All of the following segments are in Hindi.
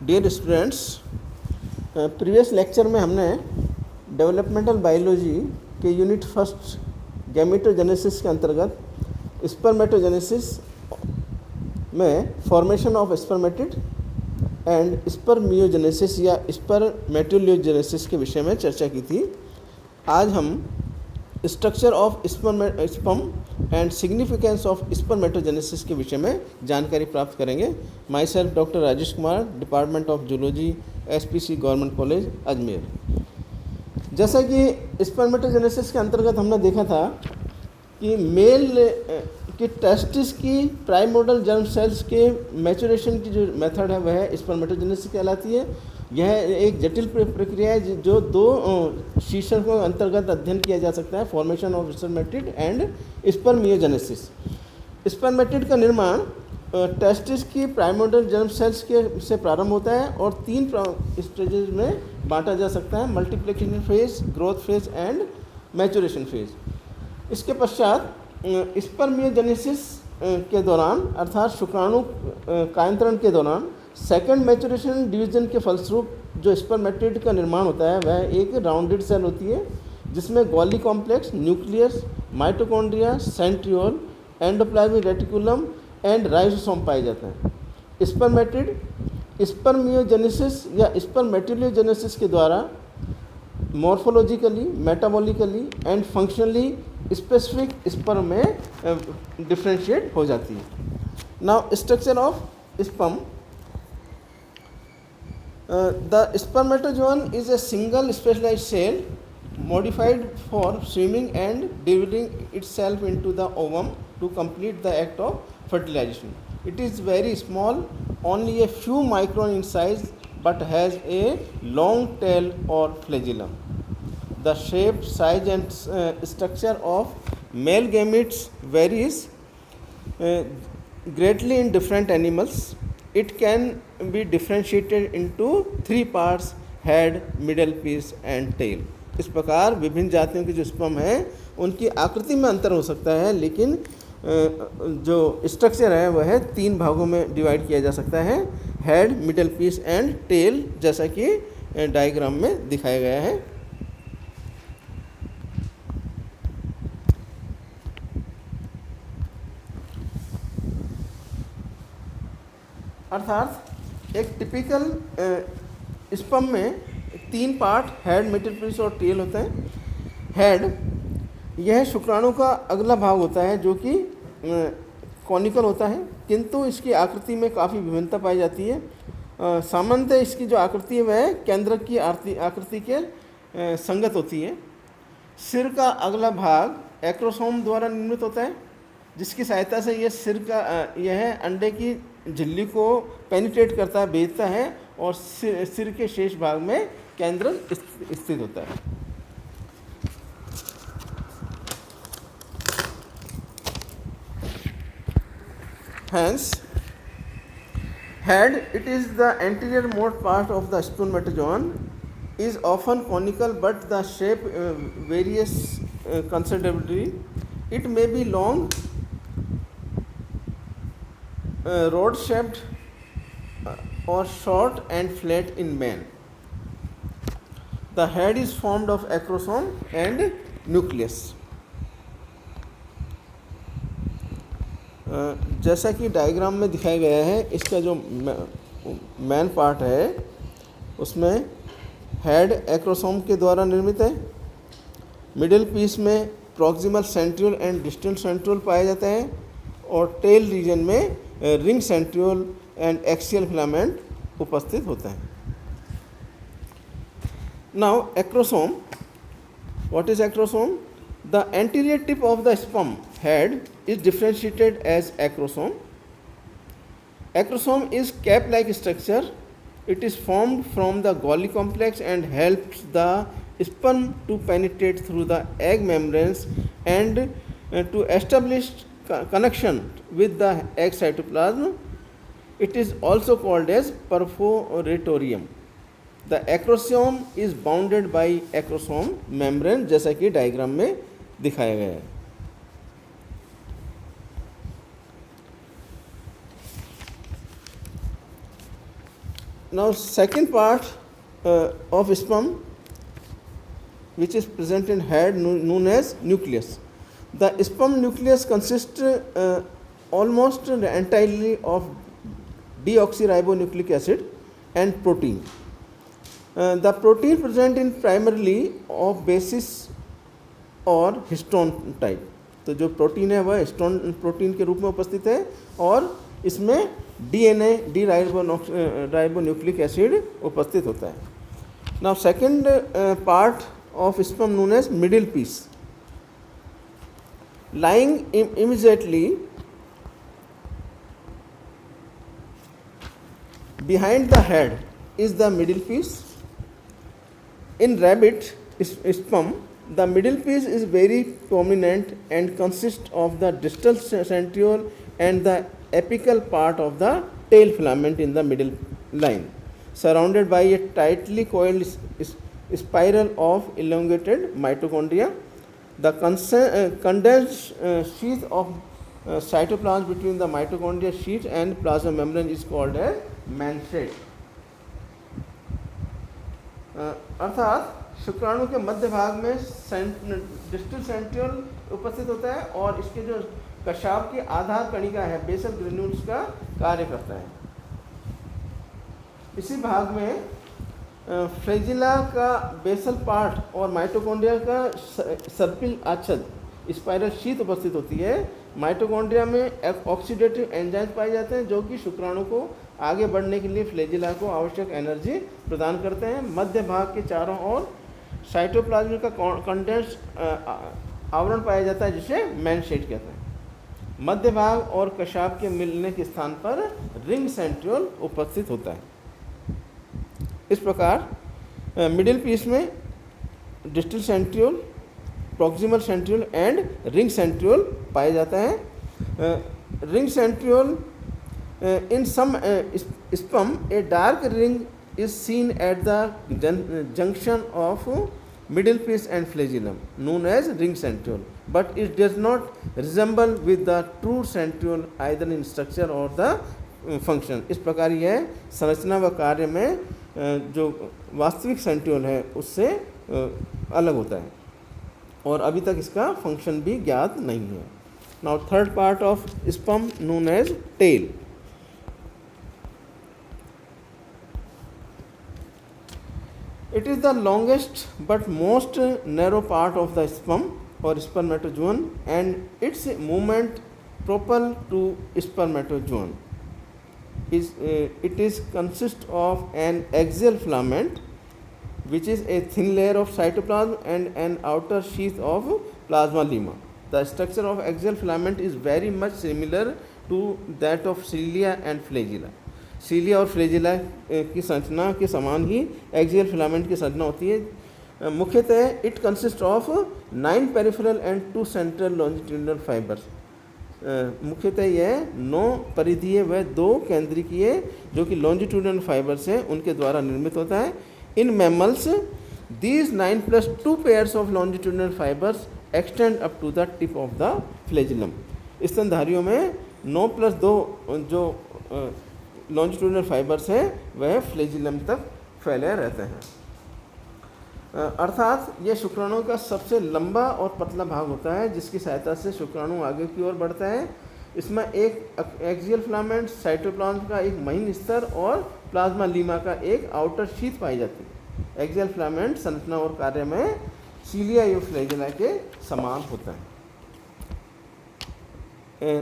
डियर स्टूडेंट्स, प्रीवियस लेक्चर में हमने डेवलपमेंटल बायोलॉजी के यूनिट फर्स्ट गैमेटोजेनेसिस के अंतर्गत स्पर्मेटोजेनेसिस में formation of spermatid and spermiogenesis या स्पर्मेटोलियोजेनेसिस के विषय में चर्चा की थी। आज हम structure of sperm and significance of spermatogenesis के विषय में जानकारी प्राप्त करेंगे। My self doctor Rajesh Kumar, department of zoology, SPC government college Ajmer. जैसा कि स्पर्मेटोजेनेसिस के अंतर्गत हमने देखा था कि मेल के टेस्टिस की प्राइमोर्डियल जर्म सेल्स के मैचुरेशन की जो मेथड है वह स्पर्मेटोजेनेसिस कहलाती है। यह एक जटिल प्रक्रिया है जो दो शीर्षकों के अंतर्गत अध्ययन किया जा सकता है, formation of spermatid and spermiogenesis. Spermatid का निर्माण टेस्टिस की प्राइमोर्डियल जर्म सेल्स के से प्रारंभ होता है और 3 स्टेजेस में बांटा जा सकता है, multiplication phase, growth phase and maturation phase. इसके पश्चात स्पर्मियोजेनेसिस के दौरान अर्थात शुक्राणु कायांतरण के दौरान सेकंड मैचुरेशन डिवीजन के फलस्वरूप जो स्पर्मेटिड का निर्माण होता है वह एक राउंडेड सेल होती है जिसमें Golgi complex, nucleus, mitochondria, centriole, endoplasmic reticulum and ribosome पाए जाते हैं। स्पर्मेटिड स्पर्मियोजेनेसिस या स्पर्मेटोलियोजेनेसिस के द्वारा morphologically, metabolically and functionally specific sperm में डिफ्रेंशिएट हो जाती है। Now structure of sperm. The spermatozoon is a single specialized cell modified for swimming and dividing itself into the ovum to complete the act of fertilization. It is very small, only a few micron in size, but has a long tail or flagellum. The shape, size and structure of male gametes varies greatly in different animals. It can be differentiated into 3 parts: head, middle piece and tail. इस प्रकार विभिन्न जातियों के जो स्पर्म हैं उनकी आकृति में अंतर हो सकता है, लेकिन जो स्ट्रक्चर है वह 3 भागों में डिवाइड किया जा सकता है: head, middle piece and tail, जैसा कि डायग्राम में दिखाया गया है। अर्थात एक टिपिकल स्पर्म में 3 पार्ट हेड, मिडल पीस और टेल होते हैं। हेड यह शुक्राणु का अगला भाग होता है जो कि कॉनिकल होता है, किंतु इसकी आकृति में काफ़ी विभिन्नता पाई जाती है। सामान्यतः इसकी जो आकृति है वह केंद्रक की आकृति के संगत होती है। सिर का अगला भाग एक्रोसोम द्वारा निर्मित होता है, जिसकी सहायता से यह अंडे की झिल्ली को पेनिट्रेट करता है, भेजता है और सिर के शेष भाग में केंद्रक स्थित होता है। Hence, head, it is the anterior most part of the spermatozoon, is often conical, but the shape varies considerably. It may be long, rod-shaped or short and flat in man. The head is formed of acrosome and nucleus. जैसा कि डायग्राम में दिखाया गया है, इसका जो मेन पार्ट है उसमें हेड एक्रोसोम के द्वारा निर्मित है। मिडिल पीस में proximal centriole and distal centriole पाया जाता है और टेल रीजन में ring centriole and axial filament उपस्थित होता है। Now acrosome, what is acrosome? The anterior tip of the sperm head is differentiated as acrosome. Acrosome is cap-like structure. It is formed from the Golgi complex and helps the sperm to penetrate through the egg membranes and to establish connection with the egg cytoplasm. It is also called as perforatorium. The acrosome is bounded by acrosome membrane, जैसा कि डायग्राम में दिखाया गया है। Now second part of sperm, which is present in head, known as nucleus. The sperm nucleus consists almost entirely of deoxyribonucleic acid and protein. The protein present in primarily of basis और हिस्टोन टाइप. तो जो प्रोटीन है वह हिस्टोन प्रोटीन के रूप में उपस्थित है और इसमें डीएनए डी राइबोन्यूक्लिक एसिड उपस्थित होता है. Now second part of sperm known as middle piece. Lying immediately behind the head is the middle piece. In rabbit sperm, the middle piece is very prominent and consists of the distal centriole and the apical part of the tail filament in the middle line, surrounded by a tightly coiled spiral of elongated mitochondria. The condensed sheath of cytoplasm between the mitochondria sheath and plasma membrane is called as मैनसेट. अर्थात शुक्राणु के मध्य भाग में डिस्टल सेंट्रियोल उपस्थित होता है और इसके जो कशाप की आधार कणिका है बेसल ग्रेन्यूल्स का कार्य करता है. इसी भाग में फ्लैजिला का बेसल पार्ट और माइटोकॉन्ड्रिया का सर्पिल आच्छद स्पाइरल शीथ उपस्थित होती है. माइटोकॉन्ड्रिया में ऑक्सीडेटिव एंजाइम पाए जाते हैं जो कि शुक्राणु को आगे बढ़ने के लिए फ्लैजिला को आवश्यक एनर्जी प्रदान करते हैं. मध्य भाग के चारों ओर साइटोप्लाज्म का कंडेंस आवरण पाया जाता है जिसे मैनसेट कहते हैं. मध्य भाग और कशाप के मिलने के स्थान पर रिंग सेंट्रियोल उपस्थित होता है. इस प्रकार मिडिल पीस में distal centriole, proximal centriole and ring centriole पाया जाता है. Ring centriole in some sperm a dark ring is seen at the junction of middle piece and flagellum known as ring centriole, but it does not resemble with the true centriole either in structure or the function. इस प्रकार यह संरचना व कार्य में जो वास्तविक सेंट्रियोल है उससे अलग होता है और अभी तक इसका फंक्शन भी ज्ञात नहीं है. Now third part of sperm known as tail. It is the longest but most narrow part of the sperm or spermatozoon and its movement propel to spermatozoon. It is consists of an axial filament which is a thin layer of cytoplasm and an outer sheath of plasma lemma. The structure of axial filament is very much similar to that of cilia and flagella. सीलिया और फ्लैजिला की संरचना के समान ही एक्सियल फिलामेंट की संरचना होती है. मुख्यतः it consist of 9 peripheral and 2 central longitudinal fibres. मुख्यतः यह 9 परिधीय व 2 केंद्रिकीय जो कि लॉन्जिट्यूडिनल फाइबर्स हैं उनके द्वारा निर्मित होता है. In mammals these 9 + 2 pairs of longitudinal fibres extend up to the tip of the flagellum. स्तनधारियों में 9 + 2 जो लॉन्जिट्यूडिनल फाइबर्स हैं वह फ्लैजिलम तक फैले रहते हैं. अर्थात यह शुक्राणु का सबसे लंबा और पतला भाग होता है जिसकी सहायता से शुक्राणु आगे की ओर बढ़ता है. इसमें एक एक्सियल फिलामेंट, साइटोप्लाज्म का एक महीन स्तर और प्लाज्मा लीमा का एक आउटर शीथ पाई जाती है. एक्सियल फिलामेंट संरचना और कार्य में सीलिया या फ्लैजिला के समान होता है.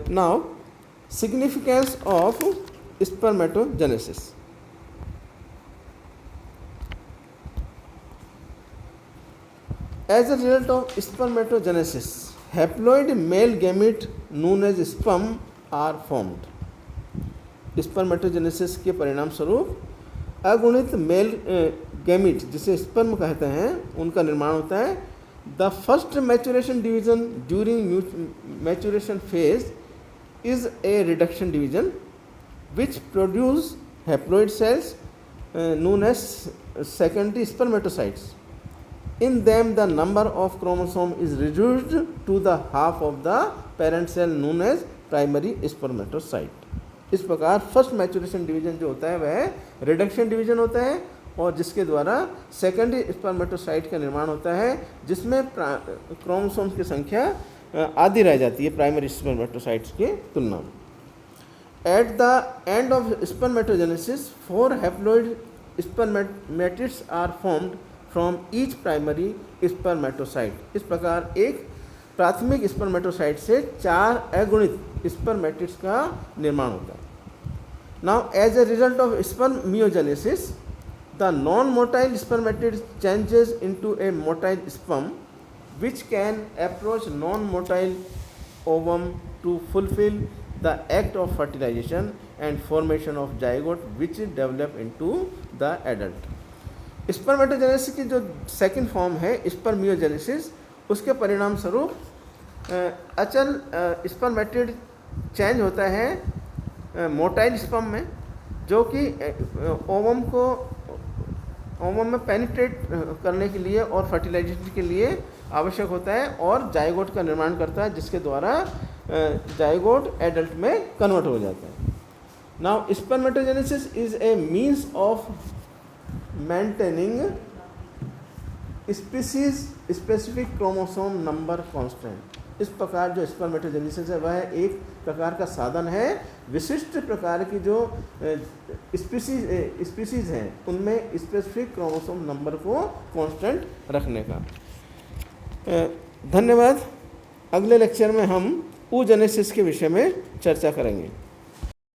Now significance of spermatogenesis. As a result of spermatogenesis, haploid male gamete known as sperm are formed. Spermatogenesis के परिणाम स्वरूप अगुणित मेल गैमीट जिसे स्पर्म कहते हैं उनका निर्माण होता है. The first maturation division during maturation phase is a reduction division which produce haploid cells known as secondary spermatocytes. In them the number of chromosomes is reduced to the half of the parent cell known as primary spermatocyte. इस प्रकार फर्स्ट मैचुरेशन डिवीजन जो होता है वह रिडक्शन डिवीजन होता है और जिसके द्वारा सेकेंडरी स्पर्मेटोसाइट का निर्माण होता है, जिसमें क्रोमोसोम्स की संख्या आधी रह जाती है प्राइमरी स्पर्मेटोसाइट्स की तुलना में। At the end of spermatogenesis 4 haploid spermatids are formed from each primary spermatocyte. इस प्रकार एक प्राथमिक स्पर्मेटोसाइट से 4 अगुणित स्पर्मेटिड्स का निर्माण होता है। Now as a result of spermiogenesis the non-motile spermatid changes into a motile sperm which can approach non-motile ovum to fulfill the act of fertilization and formation of zygote which develop into the adult। Spermatogenesis की जो सेकंड फॉर्म है स्पर्मियोजेनेसिस, उसके परिणाम स्वरूप अचल स्पर्मेटिड चेंज होता है मोटाइल स्पर्म में, जो कि ओवम में पेनिट्रेट करने के लिए और फर्टिलाइजेशन के लिए आवश्यक होता है और जाइगोट का निर्माण करता है, जिसके द्वारा जाइगोट एडल्ट में कन्वर्ट हो जाता है। Now spermatogenesis is a means of maintaining species specific chromosome number constant. इस प्रकार जो स्पर्मेटोजेनेसिस है वह एक प्रकार का साधन है विशिष्ट प्रकार की जो स्पीसीज हैं उनमें स्पेसिफिक क्रोमोसोम नंबर को कांस्टेंट रखने का। धन्यवाद। अगले लेक्चर में हम oogenesis के विषय में चर्चा करेंगे।